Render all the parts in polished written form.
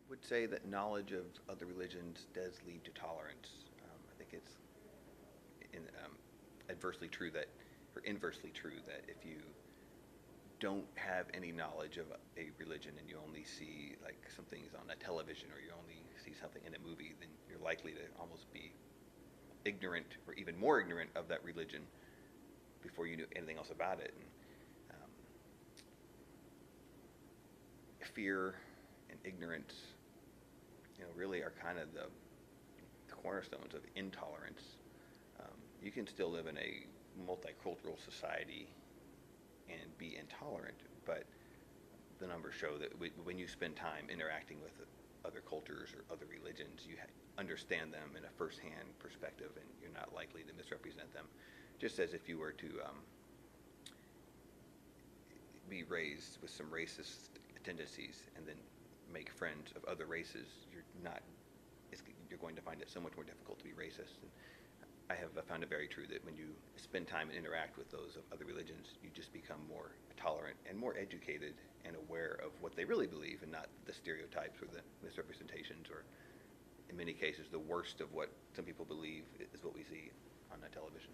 would say that knowledge of other religions does lead to tolerance. I think it's in, adversely true that, or inversely true that if you don't have any knowledge of a religion and you only see like some things on a television or you only see something in a movie, then you're likely to almost be ignorant or even more ignorant of that religion before you knew anything else about it. And um, fear and ignorance, really are kind of the cornerstones of intolerance. You can still live in a multicultural society and be intolerant, but the numbers show that when you spend time interacting with other cultures or other religions, you understand them in a first-hand perspective, and you're not likely to misrepresent them. Just as if you were to be raised with some racist tendencies and then make friends of other races, you're going to find it so much more difficult to be racist. And I have found it very true that when you spend time and interact with those of other religions, you just become more tolerant and more educated and aware of what they really believe and not the stereotypes or the misrepresentations, or in many cases the worst of what some people believe is what we see on the television.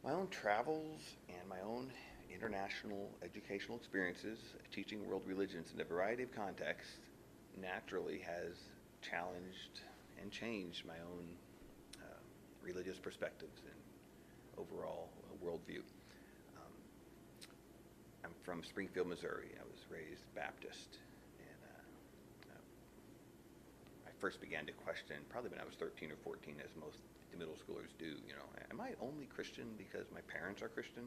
My own travels and my own international educational experiences teaching world religions in a variety of contexts naturally has challenged and changed my own religious perspectives and overall worldview. Um, I'm from Springfield, Missouri. I was raised Baptist, and I first began to question probably when I was 13 or 14, as most middle schoolers do. Am I only Christian because my parents are Christian,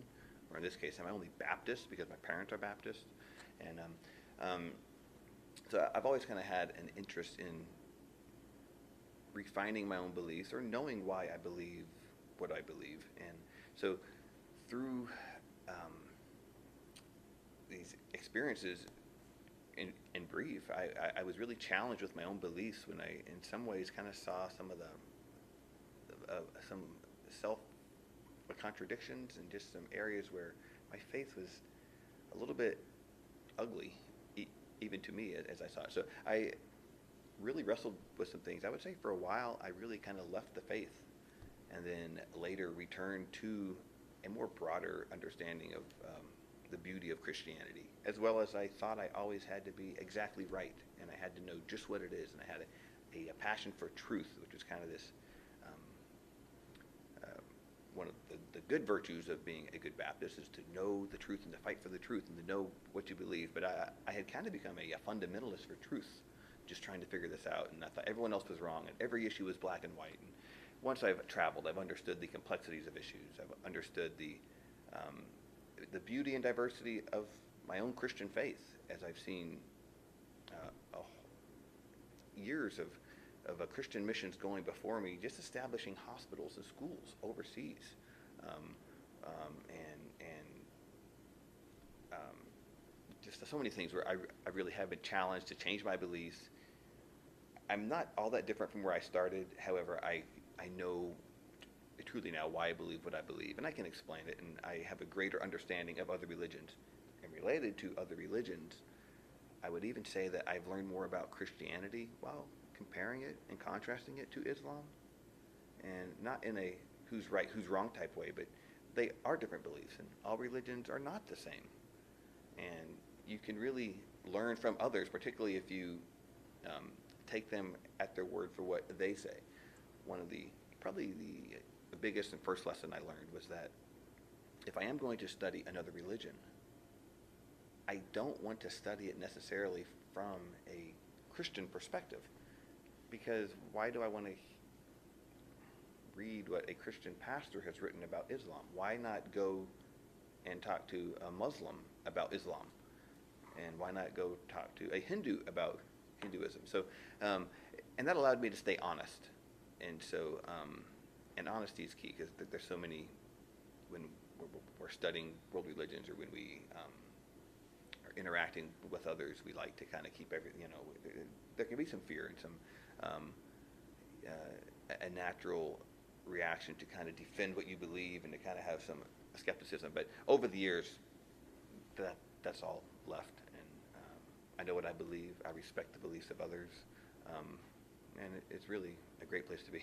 or in this case, am I only Baptist because my parents are Baptist? And so I've always kind of had an interest in refining my own beliefs or knowing why I believe what I believe. And so through these experiences, in brief, I was really challenged with my own beliefs when I, in some ways, kind of saw some of some self contradictions and just some areas where my faith was a little bit ugly, even to me as I saw it. So I really wrestled with some things. I would say for a while I really kind of left the faith and then later returned to a more broader understanding of the beauty of Christianity, as well as I thought I always had to be exactly right and I had to know just what it is, and I had a passion for truth, which was kind of this one of the good virtues of being a good Baptist is to know the truth and to fight for the truth and to know what you believe. But I had kind of become a fundamentalist for truth, just trying to figure this out, and I thought everyone else was wrong and every issue was black and white. And once I've traveled, I've understood the complexities of issues. I've understood the beauty and diversity of my own Christian faith, as I've seen years of Christian missions going before me, just establishing hospitals and schools overseas, and just so many things where I really have been challenged to change my beliefs. I'm not all that different from where I started. However, I know truly now why I believe what I believe, and I can explain it, and I have a greater understanding of other religions. And related to other religions, I would even say that I've learned more about Christianity while comparing it and contrasting it to Islam, and not in a who's right, who's wrong type way, but they are different beliefs, and all religions are not the same. And you can really learn from others, particularly if you take them at their word for what they say. One of probably the biggest and first lesson I learned was that if I am going to study another religion, I don't want to study it necessarily from a Christian perspective, because why do I want to read what a Christian pastor has written about Islam? Why not go and talk to a Muslim about Islam? And why not go talk to a Hindu about Hinduism? So, and that allowed me to stay honest. And so, and honesty is key, because there's so many, when we're studying world religions or when we are interacting with others, we like to kind of keep everything, there can be some fear and some a natural reaction to kind of defend what you believe and to kind of have some skepticism. But over the years, that's all left, and I know what I believe. I respect the beliefs of others. Um, and it's really a great place to be.